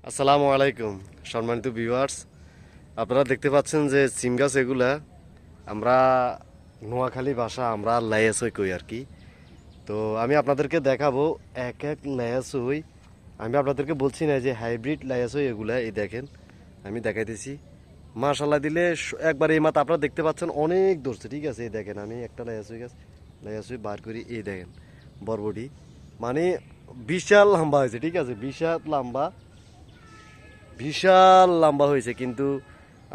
আসসালামু আলাইকুম সম্মানিত ভিউয়ার্স, আপনারা দেখতে পাচ্ছেন যে সিম গাছ এগুলা আমরা নোয়াখালী ভাষা আমরা লাইয়াসই কই আর কি। তো আমি আপনাদেরকে দেখাবো এক এক লাইয়াসই। আমি আপনাদেরকে বলছি না যে হাইব্রিড লাইয়াসই এগুলা, এই দেখেন আমি দেখাইতেছি। মাশাল্লাহ দিলে একবার এই মাথা আপনারা দেখতে পাচ্ছেন অনেক ধরছে, ঠিক আছে। এই দেখেন আমি একটা লাইয়াসই বার করি, এই দেখেন বরবটি মানে বিশাল লম্বা হয়েছে, ঠিক আছে, বিশাল লম্বা হয়েছে। কিন্তু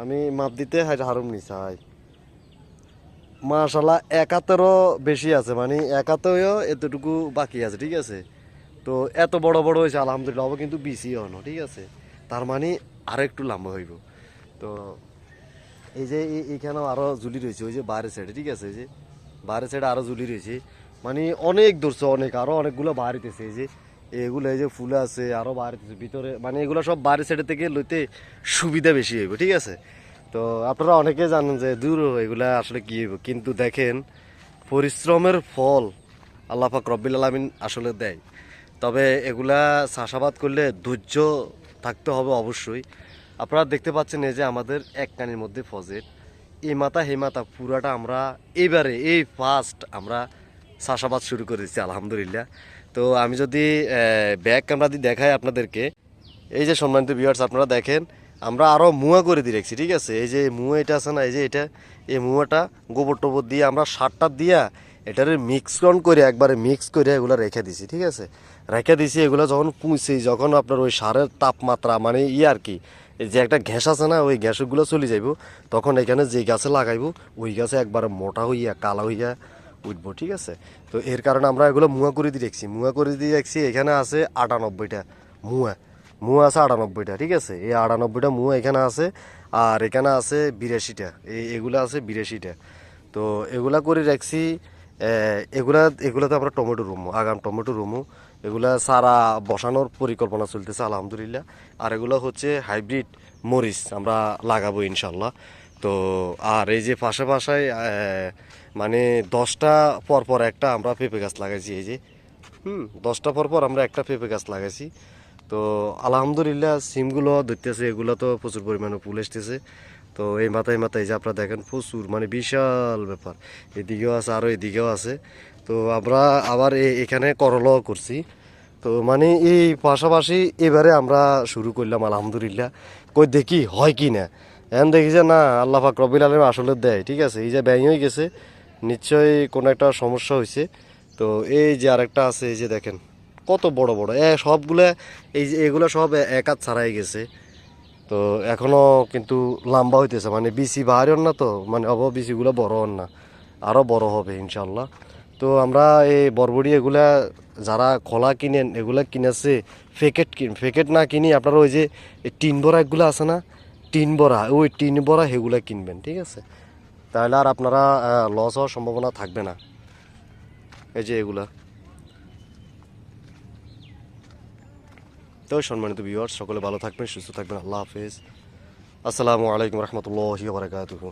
আমি মাপ দিতে হারুম নি চাই, মাশাল্লাহ এক হাতেরও বেশি আছে, মানে এক হাতেও এতটুকু বাকি আছে, ঠিক আছে। তো এত বড় বড় হয়েছে আলহামদুলিল্লাহ, হবে কিন্তু বিসি হনো, ঠিক আছে। তার মানে আরো একটু লম্বা হইব। তো এই যে এইখানেও আরো ঝুলি রয়েছে, ওই যে বাইরের সাইডে, ঠিক আছে, এই যে বাইরের সাইডে আরো ঝুলি রয়েছে, মানে অনেক ধরছে, অনেক আরো অনেকগুলো বাড়িতেছে। এই যে এগুলো এই যে ফুল আছে আরো বাড়িতেছে ভিতরে, মানে এগুলো সব বাইরের সাইডে থেকে লইতে সুবিধা বেশি হইব, ঠিক আছে। তো আপনারা অনেকে জানেন যে দূর এগুলা আসলে কি হইব, কিন্তু দেখেন পরিশ্রমের ফল আল্লাহ পাক রব্বিল আলামিন আসলে দেয়। তবে এগুলা চাষাবাদ করলে ধৈর্য থাকতে হবে অবশ্যই। আপনারা দেখতে পাচ্ছেন এই যে আমাদের এক কানির মধ্যে ফজেট, এই মাথা হে মাথা পুরাটা আমরা এইবারে এই ফার্স্ট আমরা চাষাবাদ শুরু করেছি আলহামদুলিল্লাহ। তো আমি যদি ব্যাক ক্যামেরা দিয়ে দেখাই আপনাদেরকে, এই যে সম্মানিত ভিউয়ার্স আপনারা দেখেন আমরা আরও মুয়া করে দিয়ে রাখছি, ঠিক আছে। এই যে মুয়া এটা আছে না, এই যে এটা, এই মুয়াটা গোবর টোবর দিয়ে আমরা সারটা দিয়া এটারে মিক্সন করে একবারে মিক্স করে এগুলো রেখে দিছি, ঠিক আছে। রেখে দিছি এগুলো যখন পুঁছি, যখন আপনার ওই সারের তাপমাত্রা মানে আর কি, এই যে একটা গ্যাস আছে না, ওই গ্যাসগুলো চলে যাইব, তখন এখানে যে গাছে লাগাইবো ওই গাছে একবারে মোটা হইয়া কালা হইয়া উঠবো, ঠিক আছে। তো এর কারণে আমরা এগুলো মুয়া করে দিয়ে রাখছি। এখানে আছে 98টা মুয়া, আছে 98টা, ঠিক আছে। এই 98টা মুয়া এখানে আছে, আর এখানে আছে 82টা, এগুলা আছে 82টা। তো এগুলা করে রাখছি। এগুলাতে আমরা টমেটো রুমো, আগাম টমেটো রুমো, এগুলা সারা বসানোর পরিকল্পনা চলতেছে আলহামদুলিল্লাহ। আর এগুলো হচ্ছে হাইব্রিড মরিচ আমরা লাগাবো ইনশাল্লাহ। তো আর এই যে পাশে মানে 10টা পর পর একটা আমরা পেঁপে গাছ লাগাইছি, এই যে 10টা পর পর আমরা একটা পেঁপে গাছ লাগাইছি। তো আলহামদুলিল্লাহ সিমগুলো ধরতেছে, এগুলো তো প্রচুর পরিমাণে ফুল এসতেছে। তো এই মাথায় যে আপনারা দেখেন প্রচুর, মানে বিশাল ব্যাপার, এদিকেও আছে আরও এদিকেও আছে। তো আমরা আবার এখানে করলাও করছি। তো মানে এই পাশাপাশি এবারে আমরা শুরু করলাম আলহামদুলিল্লাহ, কই দেখি হয় কি না। এখন দেখি যে না, আল্লাহ পাক রব্বিল আলামিন আসলে দেয়, ঠিক আছে। এই যে ব্যাং হয়ে গেছে, নিশ্চয়ই কোনো একটা সমস্যা হয়েছে। তো এই যে আরেকটা আছে, এই যে দেখেন কত বড় বড় সবগুলা, এই যে এগুলো সব এক হাত ছাড়াই গেছে। তো এখনো কিন্তু লম্বা হইতেছে, মানে বিসি বাহার না, তো মানে বিসিগুলো বড় হন না, আরও বড় হবে ইনশাল্লাহ। তো আমরা এই বরবড়ি এগুলা যারা খোলা কিনেন, এগুলা কিনেছে প্যাকেট না কিনি আপনারা ওই যে টিন বড়া এগুলো আছে না, টিন বড়া সেগুলা কিনবেন, ঠিক আছে। তাহলে আর আপনারা লস হওয়ার সম্ভাবনা থাকবে না। এই যে এগুলা। তো সম্মানিত ভিউয়ার্স সকলে ভালো থাকবেন, সুস্থ থাকবেন, আল্লাহ হাফেজ, আসসালামু আলাইকুম রহমতুল্লাহি ওয়া বারাকাতুহু।